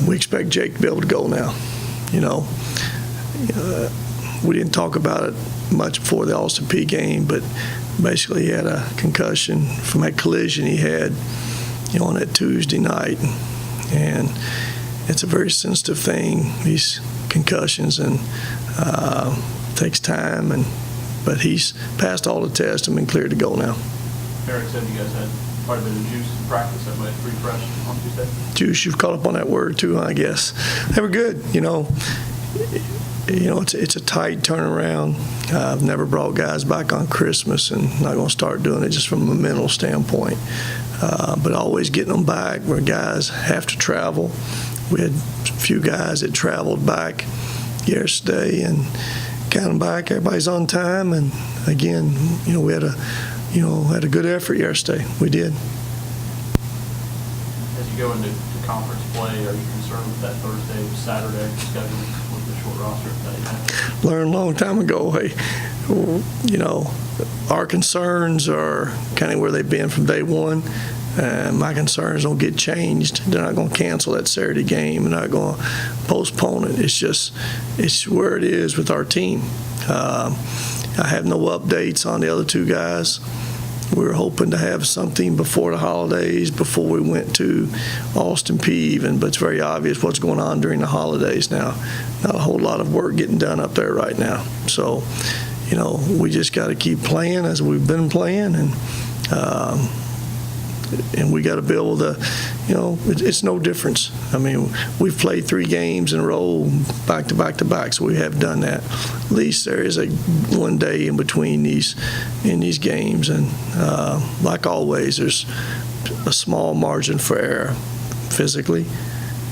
We expect Jake to be able to go now. We didn't talk about it much before the Austin Peay game, but basically he had a concussion from that collision he had, on that Tuesday night. And it's a very sensitive thing, these concussions, and takes time. But he's passed all the tests and been cleared to go now. Eric said you guys had quite a bit of juice in practice. That might refresh on Tuesday. Juice, you've caught up on that word too, I guess. They were good. It's a tight turnaround. I've never brought guys back on Christmas, and not going to start doing it just from a mental standpoint. But always getting them back where guys have to travel. We had a few guys that traveled back yesterday and got them back. Everybody's on time, and again, we had a good effort yesterday. We did. As you go into conference play, are you concerned with that Thursday, Saturday schedule with the short roster that you have? Learned a long time ago. Hey, our concerns are kind of where they've been from day one. My concerns don't get changed. They're not going to cancel that Saturday game. They're not going to postpone it. It's where it is with our team. I have no updates on the other two guys. We were hoping to have something before the holidays, before we went to Austin Peay even, but it's very obvious what's going on during the holidays now. Not a whole lot of work getting done up there right now. So, we just got to keep playing as we've been playing, and we got to be able to, it's no difference. I mean, we've played 3 games in a row, back to back to back, so we have done that. At least there is one day in between these games, and like always, there's a small margin for error, physically,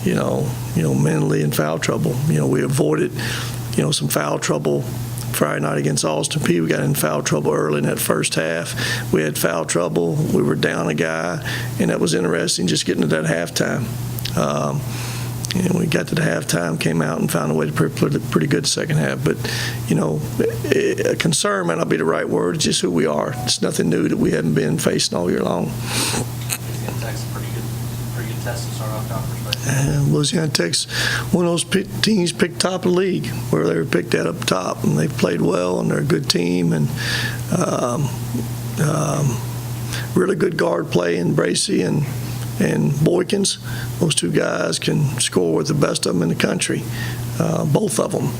mentally, and foul trouble. We avoided, some foul trouble Friday night against Austin Peay. We got in foul trouble early in that first half. We had foul trouble. We were down a guy, and that was interesting, just getting to that halftime. And we got to the halftime, came out and found a way to play pretty good second half. But, a concern might not be the right word. It's just who we are. It's nothing new that we haven't been facing all year long. Tech's a pretty good test to start off conference. Louisiana Tech's one of those teams picked top of the league, where they were picked at up top, and they've played well, and they're a good team, and really good guard play in Bracey and Boykins. Those two guys can score with the best of them in the country, both of them.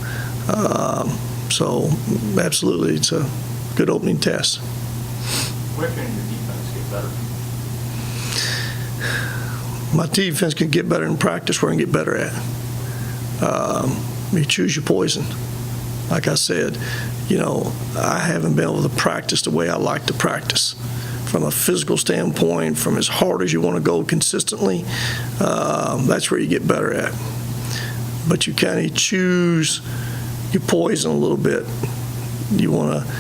So absolutely, it's a good opening test. Where can your defense get better? My defense can get better in practice. We're going to get better at. You choose your poison. Like I said, I haven't been able to practice the way I like to practice. From a physical standpoint, from as hard as you want to go consistently, that's where you get better at. But you kind of choose your poison a little bit. You want to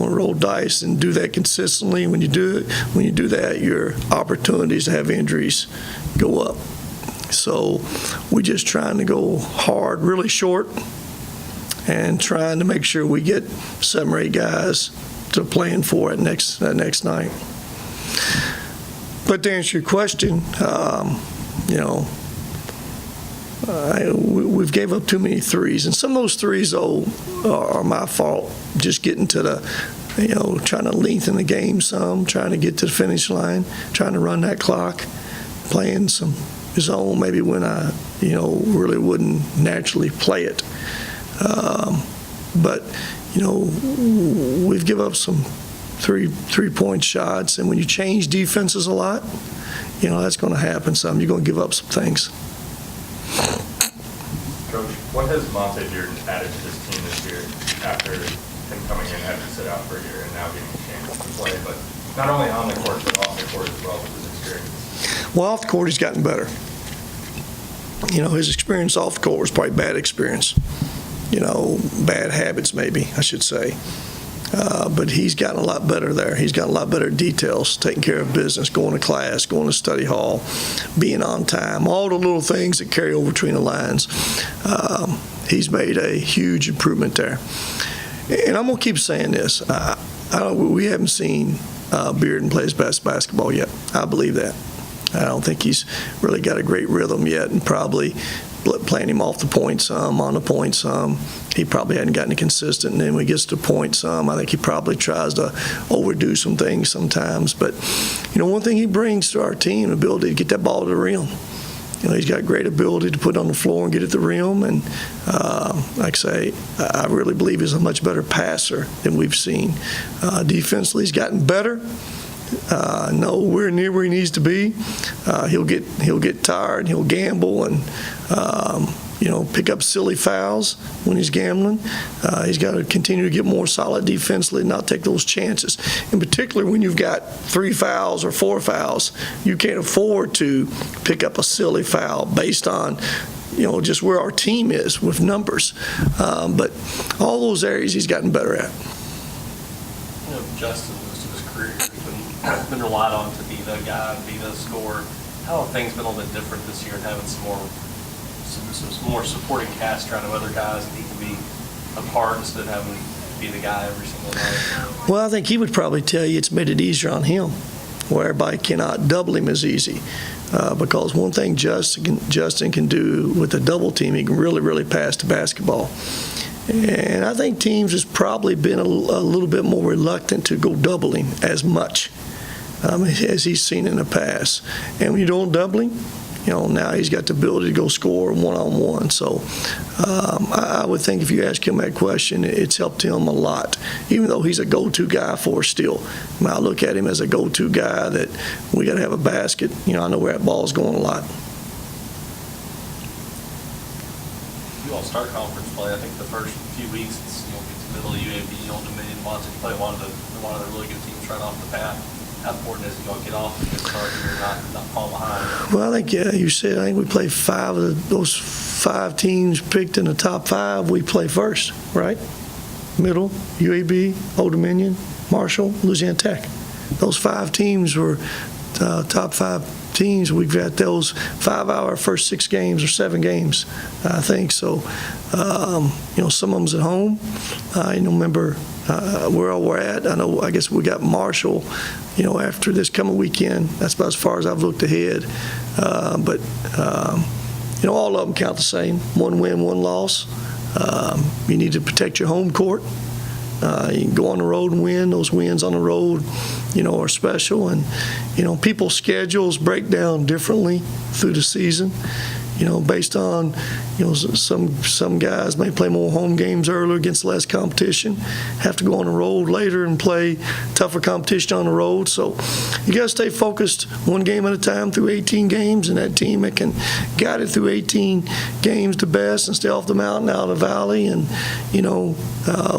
roll dice and do that consistently. When you do that, your opportunities to have injuries go up. So we're just trying to go hard, really short, and trying to make sure we get 7 or 8 guys to playing for it next night. But to answer your question, we've gave up too many threes, and some of those threes, are my fault. Just getting to the, trying to lengthen the game some, trying to get to the finish line, trying to run that clock, playing some zone maybe when I, really wouldn't naturally play it. But we've given up some three-point shots, and when you change defenses a lot, that's going to happen some. You're going to give up some things. Coach, what has Monte Bearden added to this team this year after him coming in, having to sit out for a year, and now getting a chance to play, but not only on the court, but off the court as well with his experience? Well, off the court, he's gotten better. His experience off the court was probably bad experience. Bad habits maybe, I should say. But he's gotten a lot better there. He's got a lot better details, taking care of business, going to class, going to study hall, being on time, all the little things that carry over between the lines. He's made a huge improvement there. And I'm going to keep saying this. We haven't seen Bearden play his best basketball yet. I believe that. I don't think he's really got a great rhythm yet, and probably playing him off the point some, on the point some. He probably hadn't gotten it consistent, and then when he gets to point some, I think he probably tries to overdo some things sometimes. But, one thing he brings to our team, the ability to get that ball to the rim. He's got great ability to put it on the floor and get it to the rim, and like I say, I really believe he's a much better passer than we've seen. Defensively, he's gotten better. Nowhere near where he needs to be. He'll get tired. He'll gamble and pick up silly fouls when he's gambling. He's got to continue to get more solid defensively and not take those chances. In particular, when you've got 3 fouls or 4 fouls, you can't afford to pick up a silly foul based on just where our team is with numbers. But all those areas he's gotten better at. Justin, most of his career, he's been relied on to be the guy, be the scorer. How have things been a little bit different this year and having some more supporting cast around of other guys that he can be a part instead of having to be the guy every single night? Well, I think he would probably tell you it's made it easier on him, where everybody cannot double him as easy. Because one thing Justin can do with a double team, he can really, really pass the basketball. And I think teams has probably been a little bit more reluctant to go double him as much as he's seen in the past. And when you don't double him, now he's got the ability to go score one-on-one. So I would think if you ask him that question, it's helped him a lot, even though he's a go-to guy for us still. I look at him as a go-to guy that we got to have a basket. I know where that ball's going a lot. You all start conference play. I think the first few weeks, it's get to middle UAB, Old Dominion, Monty, play one of the really good teams right off the bat. How important is it you all get off a good start and not fall behind? Well, I think I think we play 5 of those 5 teams picked in the top 5. We play first, right? Middle, UAB, Old Dominion, Marshall, Louisiana Tech. Those 5 teams were top 5 teams. We've got those 5 out of our first 6 games or 7 games, I think. So, some of them's at home. Remember where we're at. I guess we got Marshall, after this coming weekend. That's about as far as I've looked ahead. But all of them count the same. 1 win, 1 loss. You need to protect your home court. You can go on the road and win. Those wins on the road, are special. And, people's schedules break down differently through the season, based on, some guys may play more home games earlier against less competition, have to go on the road later and play tougher competition on the road. So you got to stay focused 1 game at a time through 18 games, and that team that can guide it through 18 games the best and stay off the mountain, out of the valley, and,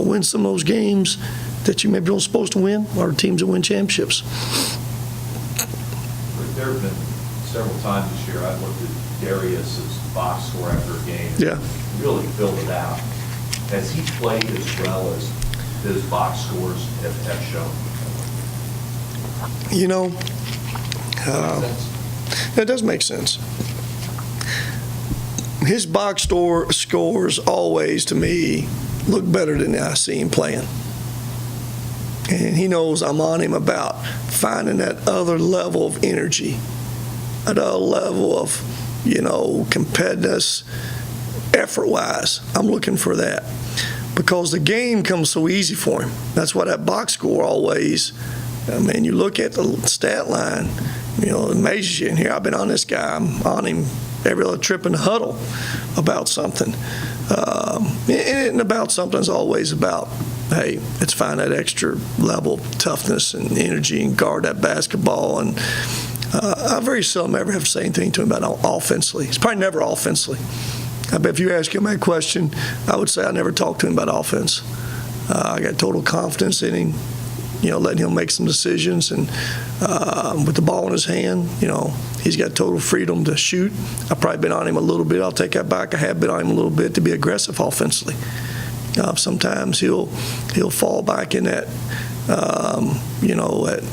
win some of those games that you maybe aren't supposed to win, are teams that win championships. There have been several times this year I've looked at Darius's box score after a game. Yeah. Really filled it out. Has he played as well as his box scores have shown? That does make sense. His box scores always, to me, look better than I see him playing. And he knows I'm on him about finding that other level of energy, that other level of, competitiveness, effort-wise. I'm looking for that because the game comes so easy for him. That's why that box score always, you look at the stat line, it amazes you. And here I've been on this guy. I'm on him every other trip in the huddle about something. And about something is always about, hey, let's find that extra level of toughness and energy and guard that basketball. And I very seldom ever have to say anything to him about offensively. It's probably never offensively. I bet if you ask him that question, I would say I never talked to him about offense. I got total confidence in him, letting him make some decisions. And with the ball in his hand, he's got total freedom to shoot. I've probably been on him a little bit. I'll take that back. I have been on him a little bit to be aggressive offensively. Sometimes he'll fall back in that, that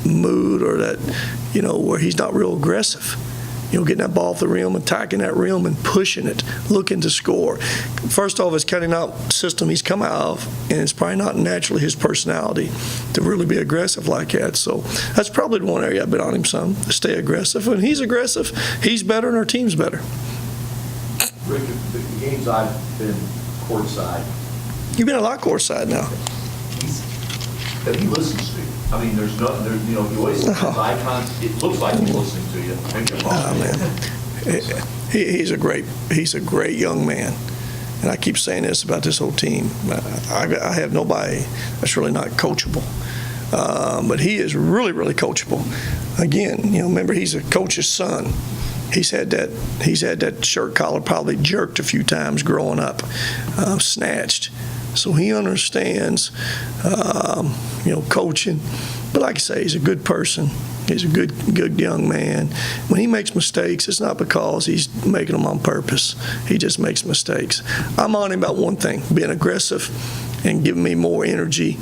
mood or that, where he's not real aggressive. getting that ball off the rim, attacking that rim, and pushing it, looking to score. First off, it's kind of not system he's come out of, and it's probably not naturally his personality to really be aggressive like that. So that's probably the one area I've been on him some, to stay aggressive. When he's aggressive, he's better and our team's better. Rick, the games I've been courtside, You've been a lot courtside now. he listens to you. I mean, there's he always has eye contact. It looks like he's listening to you. Maybe I'm wrong. Man. He's a great young man. And I keep saying this about this whole team. I have nobody that's really not coachable. But he is really, really coachable. Again, remember, he's a coach's son. He's had that shirt collar probably jerked a few times growing up, snatched. So he understands, coaching. But like I say, he's a good person. He's a good young man. When he makes mistakes, it's not because he's making them on purpose. He just makes mistakes. I'm on him about one thing, being aggressive and giving me more energy,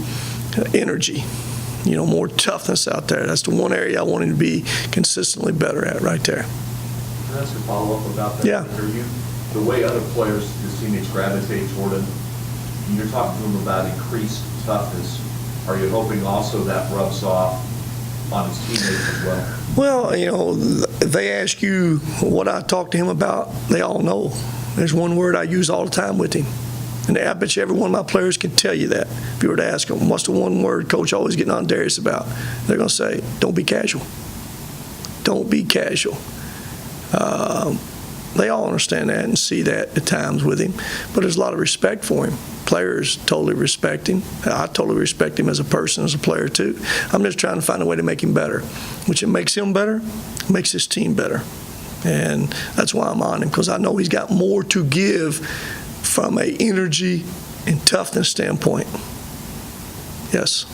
more toughness out there. That's the one area I want him to be consistently better at right there. Can I ask a follow-up about that? Yeah. The way other players, his teammates gravitate toward him, you're talking to him about increased toughness. Are you hoping also that rubs off on his teammates as well? Well, they ask you what I talk to him about, they all know. There's one word I use all the time with him. And I bet you every one of my players can tell you that. If you were to ask them, what's the one word Coach always getting on Darius about? They're going to say, don't be casual. Don't be casual. They all understand that and see that at times with him. But there's a lot of respect for him. Players totally respect him. I totally respect him as a person, as a player too. I'm just trying to find a way to make him better, which it makes him better, makes his team better. And that's why I'm on him, because I know he's got more to give from an energy and toughness standpoint. Yes.